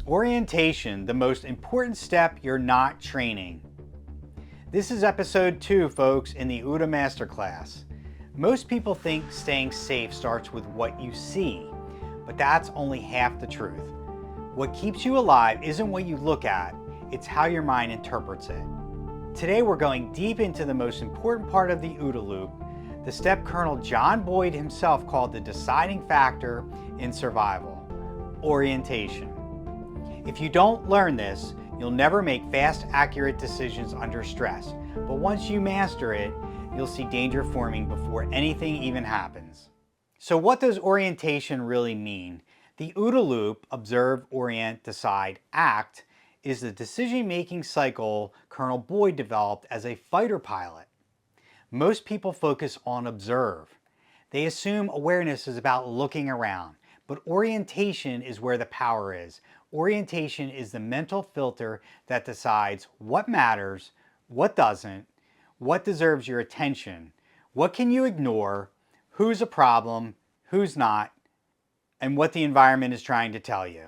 Orientation, the most important step you're not training. This is episode 2, folks, in the OODA Masterclass. Most people think staying safe starts with what you see, but that's only half the truth. What keeps you alive isn't what you look at, it's how your mind interprets it. Today we're going deep into the most important part of the OODA Loop, the step Colonel John Boyd himself called the deciding factor in survival: orientation. If you don't learn this, you'll never make fast, accurate decisions under stress. But once you master it, you'll see danger forming before anything even happens. So what does orientation really mean? The OODA Loop, observe, orient, decide, act, is the decision-making cycle Colonel Boyd developed as a fighter pilot. Most people focus on observe. They assume awareness is about looking around, but orientation is where the power is. Orientation is the mental filter that decides what matters, what doesn't, what deserves your attention, what can you ignore, who's a problem, who's not, and what the environment is trying to tell you.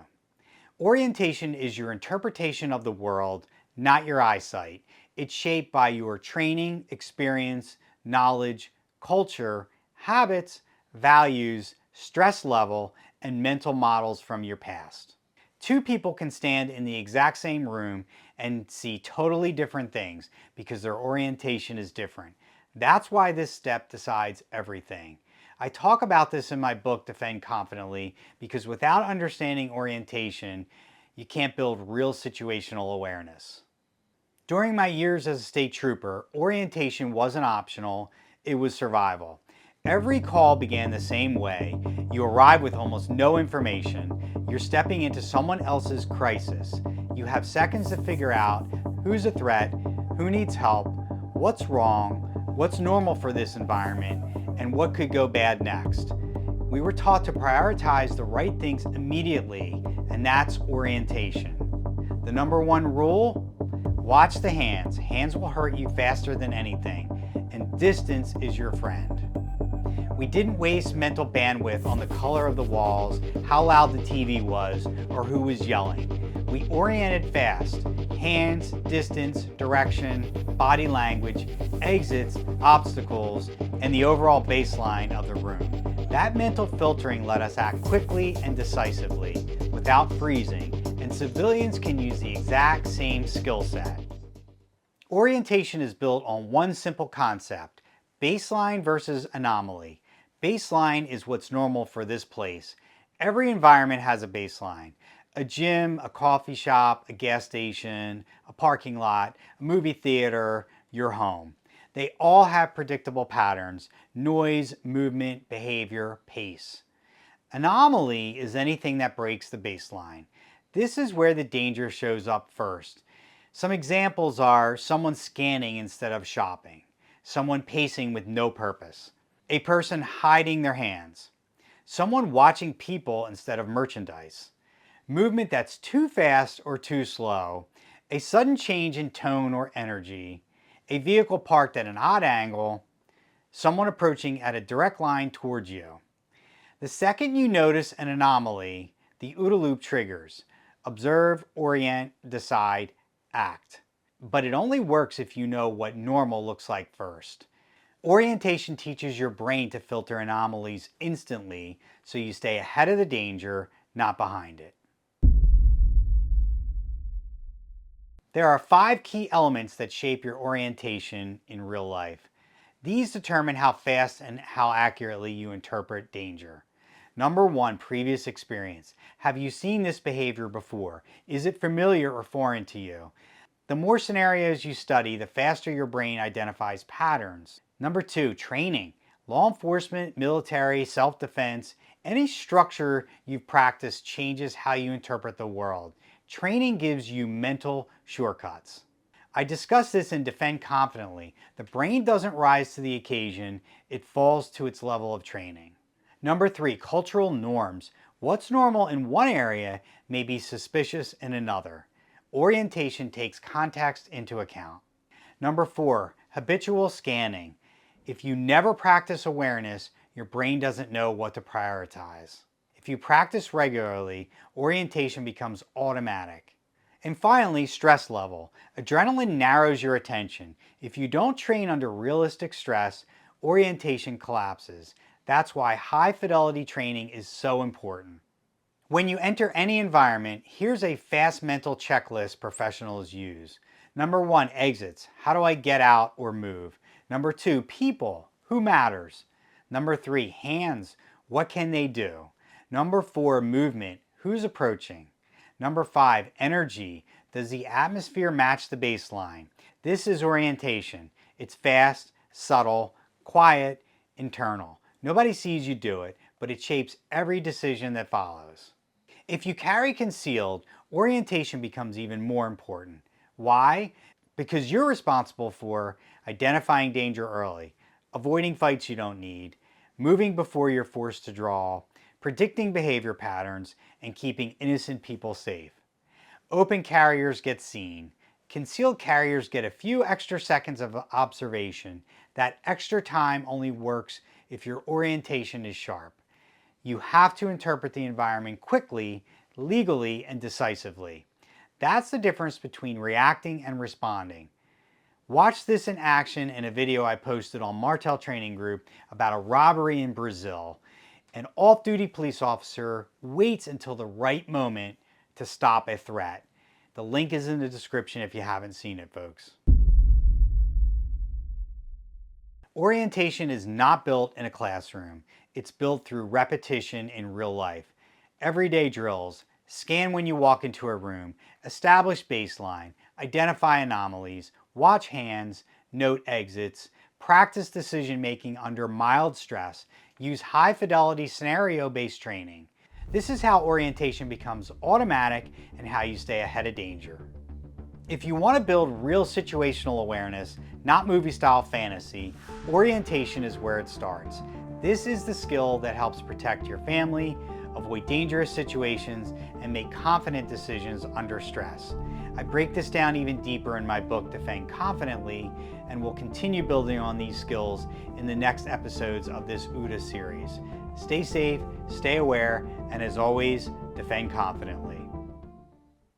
Orientation is your interpretation of the world, not your eyesight. It's shaped by your training, experience, knowledge, culture, habits, values, stress level, and mental models from your past. Two people can stand in the exact same room and see totally different things because their orientation is different. That's why this step decides everything. I talk about this in my book, Defend Confidently, because without understanding orientation, you can't build real situational awareness. During my years as a state trooper, orientation wasn't optional, it was survival. Every call began the same way. You arrive with almost no information. You're stepping into someone else's crisis. You have seconds to figure out who's a threat, who needs help, what's wrong, what's normal for this environment, and what could go bad next. We were taught to prioritize the right things immediately, and that's orientation. The number one rule: watch the hands. Hands will hurt you faster than anything, and distance is your friend. We didn't waste mental bandwidth on the color of the walls, how loud the TV was, or who was yelling. We oriented fast: hands, distance, direction, body language, exits, obstacles, and the overall baseline of the room. That mental filtering let us act quickly and decisively, without freezing, and civilians can use the exact same skill set. Orientation is built on one simple concept: baseline versus anomaly. Baseline is what's normal for this place. Every environment has a baseline. A gym, a coffee shop, a gas station, a parking lot, a movie theater, your home. They all have predictable patterns: noise, movement, behavior, pace. Anomaly is anything that breaks the baseline. This is where the danger shows up first. Some examples are someone scanning instead of shopping, someone pacing with no purpose, a person hiding their hands, someone watching people instead of merchandise, movement that's too fast or too slow, a sudden change in tone or energy, a vehicle parked at an odd angle, someone approaching at a direct line towards you. The second you notice an anomaly, the OODA Loop triggers: observe, orient, decide, act. But it only works if you know what normal looks like first. Orientation teaches your brain to filter anomalies instantly, so you stay ahead of the danger, not behind it. There are 5 key elements that shape your orientation in real life. These determine how fast and how accurately you interpret danger. Number 1, previous experience. Have you seen this behavior before? Is it familiar or foreign to you? The more scenarios you study, the faster your brain identifies patterns. Number 2, training. Law enforcement, military, self-defense, any structure you've practiced changes how you interpret the world. Training gives you mental shortcuts. I discuss this in Defend Confidently. The brain doesn't rise to the occasion, it falls to its level of training. Number 3, cultural norms. What's normal in one area may be suspicious in another. Orientation takes context into account. Number 4, habitual scanning. If you never practice awareness, your brain doesn't know what to prioritize. If If you practice regularly, orientation becomes automatic. And finally, stress level. Adrenaline narrows your attention. If you don't train under realistic stress, orientation collapses. That's why high fidelity training is so important. When you enter any environment, here's a fast mental checklist professionals use. Number 1, exits. How do I get out or move? Number 2, people. Who matters? Number 3, hands. What can they do? Number 4, movement. Who's approaching? Number 5, energy. Does the atmosphere match the baseline? This is orientation. It's fast, subtle, quiet, internal. Nobody sees you do it, but it shapes every decision that follows. If you carry concealed, orientation becomes even more important. Why? Because you're responsible for identifying danger early, avoiding fights you don't need, moving before you're forced to draw, predicting behavior patterns, and keeping innocent people safe. Open carriers get seen. Concealed carriers get a few extra seconds of observation. That extra time only works if your orientation is sharp. You have to interpret the environment quickly, legally, and decisively. That's the difference between reacting and responding. Watch this in action in a video I posted on Martel Training Group about a robbery in Brazil. An off-duty police officer waits until the right moment to stop a threat. The link is in the description if you haven't seen it, folks. Orientation is not built in a classroom. It's built through repetition in real life. Everyday drills. Scan when you walk into a room, establish baseline, identify anomalies, watch hands, note exits, practice decision making under mild stress, use high fidelity scenario-based training. This is how orientation becomes automatic and how you stay ahead of danger. If you want to build real situational awareness, not movie-style fantasy, orientation is where it starts. This is the skill that helps protect your family, avoid dangerous situations, and make confident decisions under stress. I break this down even deeper in my book, Defend Confidently, and will continue building on these skills in the next episodes of this OODA series. Stay safe, stay aware, and as always, defend confidently.